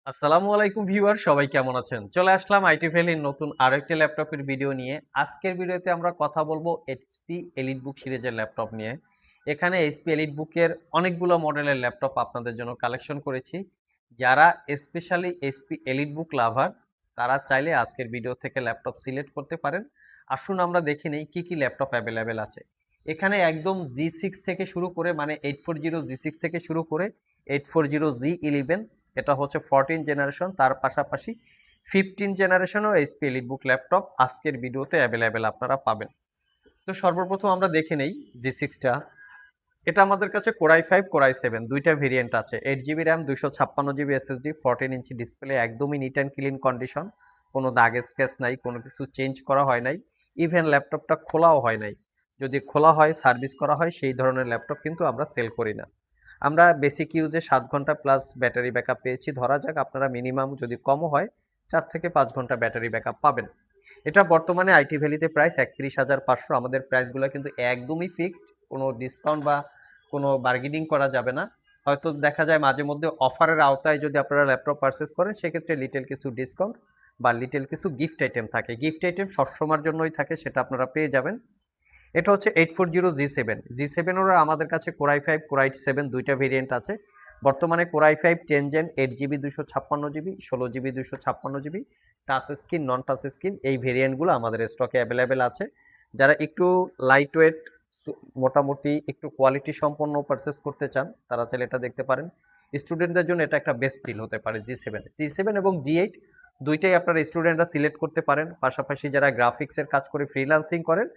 আসসালামু আলাইকুম ভিউয়ার, সবাই কেমন আছেন? চলে আসলাম আইটি ভ্যালির নতুন আরো একটি ল্যাপটপের ভিডিও নিয়ে। আজকের ভিডিওতে আমরা কথা বলবো এইচপি এলিট বুক সিরিজের ল্যাপটপ নিয়ে। এখানে এইচপি এলিট বুকের অনেকগুলো মডেলের ল্যাপটপ আপনাদের জন্য কালেকশন করেছি। যারা স্পেশালি এইচপি এলিট বুক লাভার তারা চাইলে আজকের ভিডিও থেকে ল্যাপটপ সিলেক্ট করতে পারেন। আসুন আমরা দেখে নেই কি কি ল্যাপটপ অ্যাভেলেবেল আছে। এখানে একদম জি6 থেকে শুরু করে মানে 840 জি6 থেকে শুরু করে 840 জি11, এটা হচ্ছে 14 জেনারেশন, তার পাশাপাশি 15 জেনারেশনও এইচপি এলিটবুক ল্যাপটপ আজকের ভিডিওতে অ্যাভেলেবেল আপনারা পাবেন। তো সর্বপ্রথম আমরা দেখে নেই জি6টা। এটা আমাদের কাছে কোরাই 5 কোরাই 7 দুইটা ভেরিয়েন্ট আছে। 8 GB RAM, 256 GB SSD, 14 inch display, একদমই নিট অ্যান্ড ক্লিন কন্ডিশন, কোনো দাগ স্ক্র্যাচ নাই, কোনো কিছু চেঞ্জ করা হয় নাই, ইভেন ল্যাপটপটা খোলাও হয় নাই। যদি খোলা হয় সার্ভিস করা হয় সেই ধরনের ল্যাপটপ কিন্তু আমরা সেল করি না। আমরা বেসিক ইউজে 7 ঘন্টা প্লাস ব্যাটারি ব্যাকআপ পেয়েছি। ধরা যাক আপনারা মিনিমাম যদি কমও হয় 4 থেকে 5 ঘন্টা ব্যাটারি ব্যাকআপ পাবেন। এটা বর্তমানে আইটি ভ্যালিতে প্রাইস 31,500। আমাদের প্রাইসগুলো কিন্তু একদমই ফিক্সড, কোনো ডিসকাউন্ট বা কোনো বার্গেনিং করা যাবে না। হয়তো দেখা যায় মাঝে মধ্যে অফারের আওতায় যদি আপনারা ল্যাপটপ পারচেস করেন সেক্ষেত্রে লিটেল কিছু ডিসকাউন্ট বা লিটেল কিছু গিফট আইটেম থাকে। গিফট আইটেম সবসময়ের জন্যই থাকে, সেটা আপনারা পেয়ে যাবেন। এটা হচ্ছে 840 জি7। আমাদের কাছে কোরাই 5 কোরাই 7 দুইটা ভেরিয়েন্ট আছে। বর্তমানে core i 5 10 gen, 8 GB 256 GB, 16 GB 256 GB, touch screen non touch screen, এই ভেরিয়েন্টগুলো আমাদের স্টকে অ্যাভেলেবেল আছে। যারা একটু লাইট ওয়েট, মোটামুটি একটু কোয়ালিটি সম্পন্ন পারচেস করতে চান তারা চাইলে এটা দেখতে পারেন। স্টুডেন্টদের জন্য এটা একটা বেস্ট ডিল হতে পারে। জি7 এবং জি8 দুইটাই আপনারা স্টুডেন্টরা সিলেক্ট করতে পারেন। পাশাপাশি যারা গ্রাফিক্সের কাজ করে ফ্রিল্যান্সিং করেন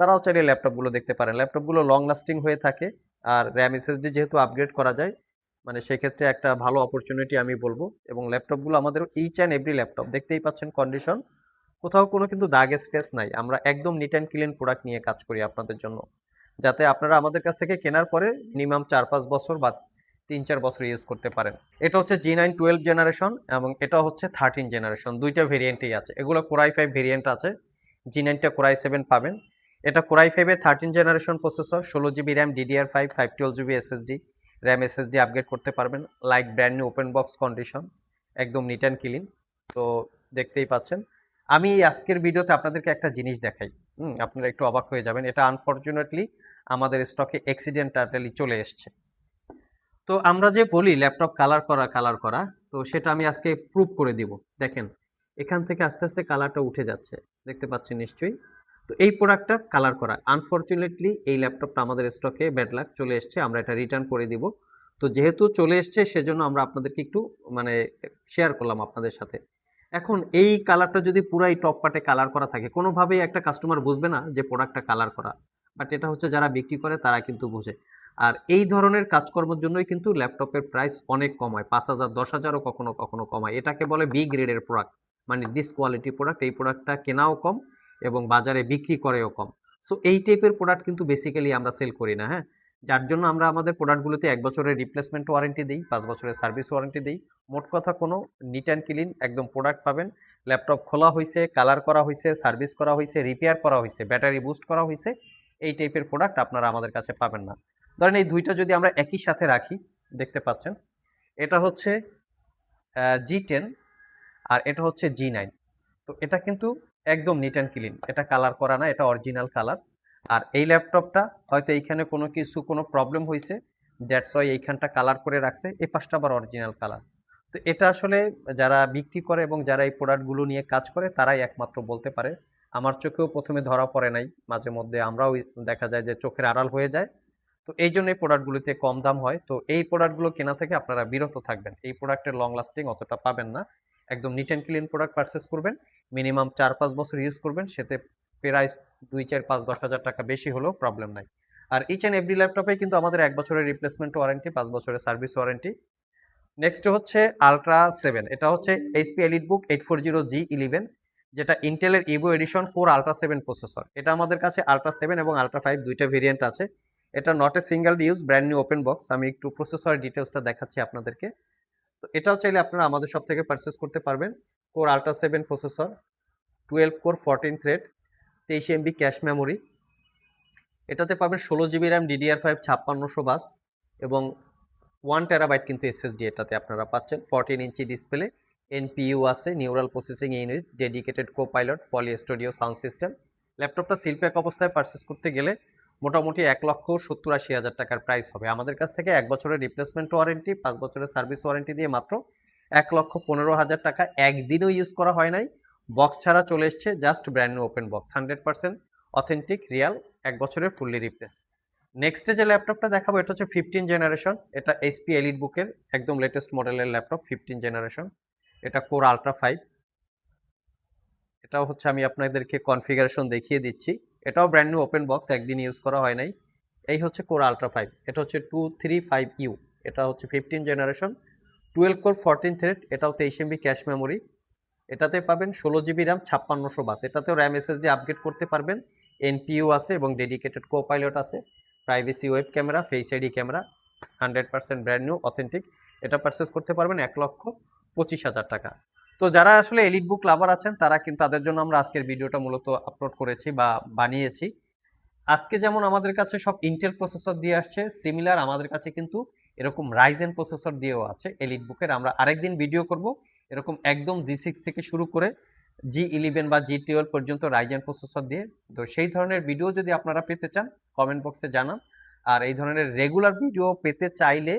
তারাও চাইলে ল্যাপটপগুলো দেখতে পারেন। ল্যাপটপগুলো লং লাস্টিং হয়ে থাকে, আর র্যাম এসএসডি যেহেতু আপগ্রেড করা যায়, মানে সেক্ষেত্রে একটা ভালো অপরচুনিটি আমি বলবো। এবং ল্যাপটপগুলো আমাদের ইচ অ্যান্ড এভরি ল্যাপটপ দেখতেই পাচ্ছেন কন্ডিশন, কোথাও কোনো কিন্তু দাগ স্ক্র্যাচ নাই। আমরা একদম নিট অ্যান্ড ক্লিন প্রোডাক্ট নিয়ে কাজ করি আপনাদের জন্য, যাতে আপনারা আমাদের কাছ থেকে কেনার পরে মিনিমাম 4-5 বছর বা 3-4 বছর ইউজ করতে পারেন। এটা হচ্ছে জি9 12 জেনারেশন এবং এটা হচ্ছে 13 জেনারেশন, দুইটা ভেরিয়েন্টই আছে। এগুলো কোরাই 5 ভেরিয়েন্ট আছে, জি9টা কোরাই 7 পাবেন। এটা কোরাই 5 এর 13 generation processor, 16 GB RAM, DDR5, 512 GB SSD, RAM SSD upgrade করতে পারবেন। Like brand new open box condition, একদম নিট অ্যান্ড ক্লিন। তো দেখতেই পাচ্ছেন। আমি আজকের ভিডিওতে আপনাদেরকে একটা জিনিস দেখাই, আপনারা একটু অবাক হয়ে যাবেন। এটা আনফরচুনেটলি আমাদের স্টকে অ্যাক্সিডেন্টালি চলে এসছে। তো আমরা যে বলি ল্যাপটপ কালার করা কালার করা, তো সেটা আমি আজকে প্রুভ করে দিব। দেখেন, এখান থেকে আস্তে আস্তে কালারটা উঠে যাচ্ছে, দেখতে পাচ্ছেন নিশ্চয়ই। তো এই প্রোডাক্টটা কালার করা, আনফরচুনেটলি এই ল্যাপটপটা আমাদের স্টকে ব্যাড লাক চলে এসছে, আমরা এটা রিটার্ন করে দিব। তো যেহেতু চলে এসছে সেজন্য আমরা আপনাদেরকে একটু মানে শেয়ার করলাম আপনাদের সাথে। এখন এই কালারটা যদি পুরাই টপ পার্টে কালার করা থাকে, কোনোভাবেই একটা কাস্টমার বুঝবে না যে প্রোডাক্টটা কালার করা। বাট এটা হচ্ছে যারা বিক্রি করে তারা কিন্তু বুঝে। আর এই ধরনের কাজকর্মের জন্যই কিন্তু ল্যাপটপের প্রাইস অনেক কমায়, 5,000 10,000ও কখনো কখনো কমায়। এটাকে বলে বি গ্রেডের প্রোডাক্ট, মানে ডিস কোয়ালিটি প্রোডাক্ট। এই প্রোডাক্টটা কেনাও কম এবং বাজারে বিক্রি করেও কম। সো এই টাইপের প্রোডাক্ট কিন্তু বেসিক্যালি আমরা সেল করি না, হ্যাঁ। যার জন্য আমরা আমাদের প্রোডাক্টগুলোতে 1 বছরের রিপ্লেসমেন্ট ওয়ারেন্টি দিই, 5 বছরের সার্ভিস ওয়ারেন্টি দিই। মোট কথা কোনো নিট অ্যান্ড ক্লিন একদম প্রোডাক্ট পাবেন। ল্যাপটপ খোলা হয়েছে, কালার করা হয়েছে, সার্ভিস করা হয়েছে, রিপেয়ার করা হয়েছে, ব্যাটারি বুস্ট করা হয়েছে, এই টাইপের প্রোডাক্ট আপনারা আমাদের কাছে পাবেন না। ধরেন এই দুইটা যদি আমরা একই সাথে রাখি, দেখতে পাচ্ছেন এটা হচ্ছে জি10 আর এটা হচ্ছে জি9। তো এটা কিন্তু একদম নিট অ্যান্ড ক্লিন, এটা কালার করা না, এটা অরিজিনাল কালার। আর এই ল্যাপটপটা হয়তো এইখানে কোনো প্রবলেম হয়েছে, দ্যাটস ওয়াই এইখানটা কালার করে রাখছে, এই পাশটা আবার অরিজিনাল কালার। তো এটা আসলে যারা বিক্রি করে এবং যারা এই প্রোডাক্টগুলো নিয়ে কাজ করে তারাই একমাত্র বলতে পারে। আমার চোখেও প্রথমে ধরা পড়ে নাই, মাঝে মধ্যে আমরাও দেখা যায় যে চোখের আড়াল হয়ে যায়। তো এই জন্য এই প্রোডাক্টগুলিতে কম দাম হয়। তো এই প্রোডাক্টগুলো কেনা থেকে আপনারা বিরত থাকবেন, এই প্রোডাক্টের লং লাস্টিং অতটা পাবেন না। একদম neat and clean product purchase করবেন, মিনিমাম 4-5 বছর ইউজ করবেন, সেতে প্রাইস 2-4-5-10,000 টাকা বেশি হলেও প্রবলেম নাই। আর ইচ অ্যান্ড এভরি ল্যাপটপে কিন্তু আমাদের 1 বছরের রিপ্লেসমেন্ট ওয়ারেন্টি, 5 বছরের সার্ভিস ওয়ারেন্টি। নেক্সট হচ্ছে আলট্রা 7, এটা হচ্ছে এইচপি এলিটবুক 840 জি11, যেটা ইন্টেলের ইভো এডিশন 4 আলট্রা 7 প্রসেসর। এটা আমাদের কাছে আলট্রা 7 এবং আলট্রা 5 দুইটা ভেরিয়েন্ট আছে। এটা not a single use, brand new open box. আমি একটু প্রসেসর ডিটেলসটা দেখাচ্ছি আপনাদেরকে। তো এটাও চাইলে আপনারা আমাদের সব থেকে পারচেস করতে পারবেন। Ultra 7 processor, 12 core 14 thread, 23 MB cache memory. এটাতে পাবেন 16 জিবি র্যাম, DDR5 5600 বাস এবং 1 টেরাবাইট কিন্তু এসএসডি এটাতে আপনারা পাচ্ছেন। 14 ইঞ্চি ডিসপ্লে, এনপিইউ আছে, neural processing unit, dedicated Copilot, Poly studio sound system. ল্যাপটপটা সিল প্যাক অবস্থায় পারচেস করতে গেলে মোটামুটি 1,70,80,000 টাকার প্রাইস হবে। আমাদের কাছ থেকে 1 বছরের রিপ্লেসমেন্ট ওয়ারেন্টি, 5 বছরের সার্ভিস ওয়ারেন্টি দিয়ে মাত্র 1,15,000 টাকা। একদিনও ইউজ করা হয় নাই, বক্স ছাড়া চলে এসছে, just brand new open box, 100% authentic Real, 1 বছরের ফুললি রিপ্লেস। নেক্সটে যে ল্যাপটপটা দেখাবো এটা হচ্ছে 15 জেনারেশন। এটা এইচপি এলিট বুকের একদম লেটেস্ট মডেলের ল্যাপটপ, 15 জেনারেশন। এটা কোর আলট্রা 5। এটাও হচ্ছে আমি আপনাদেরকে কনফিগারেশন দেখিয়ে দিচ্ছি। এটাও ব্র্যান্ড নিউ ওপেন বক্স, একদিন ইউজ করা হয় নাই। এই হচ্ছে কোর আলট্রা 5। এটা হচ্ছে 235U। এটা হচ্ছে 15 জেনারেশন, 12 কোর 14 থ্রেড। এটাও 23 এমবি ক্যাশ মেমোরি। এটাতে পাবেন 16 জিবি র্যাম, 5600 বাস। এটাতেও র্যাম এসএসডি আপগ্রেড করতে পারবেন। এনপিইউ আছে এবং ডেডিকেটেড কো-পাইলট আছে, privacy web camera, face ID camera, 100% brand new authentic. এটা পারচেস করতে পারবেন 1,25,000 টাকা। তো যারা আসলে এলিট বুক লাভার আছেন তারা কিন্তু, তাদের জন্য আমরা আজকের ভিডিওটা মূলত আপলোড করেছি বা বানিয়েছি। আজকে যেমন আমাদের কাছে সব ইন্টেল প্রসেসর দিয়ে আসছে, সিমিলার আমাদের কাছে কিন্তু এরকম রাইজেন প্রসেসর দিয়েও আছে এলিট বুকের। আমরা আরেকদিন ভিডিও করব এরকম একদম G6 থেকে শুরু করে G11 বা G12 পর্যন্ত রাইজেন প্রসেসর দিয়ে। তো সেই ধরনের ভিডিও যদি আপনারা পেতে চান কমেন্ট বক্সে জানান। আর এই ধরনের রেগুলার ভিডিও পেতে চাইলে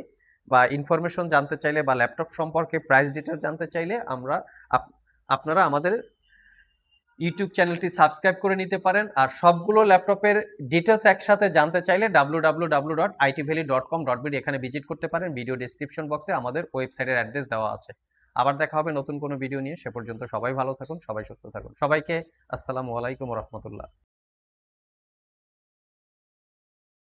বা ইনফরমেশন জানতে চাইলে বা ল্যাপটপ সম্পর্কে প্রাইস ডিটেইলস জানতে চাইলে আপনারা আমাদের ইউটিউব চ্যানেলটি সাবস্ক্রাইব করে নিতে পারেন। আর সবগুলো ল্যাপটপের ডিটেলস একসাথে জানতে চাইলে www.itvalley.com.bd এখানে ভিজিট করতে পারেন। ভিডিও ডেসক্রিপশন বক্সে আমাদের ওয়েবসাইটের অ্যাড্রেস দেওয়া আছে। আবার দেখা হবে নতুন কোনো ভিডিও নিয়ে। সে পর্যন্ত সবাই ভালো থাকুন, সবাই সুস্থ থাকুন। সবাইকে আসসালামু আলাইকুম ওয়া রাহমাতুল্লাহ।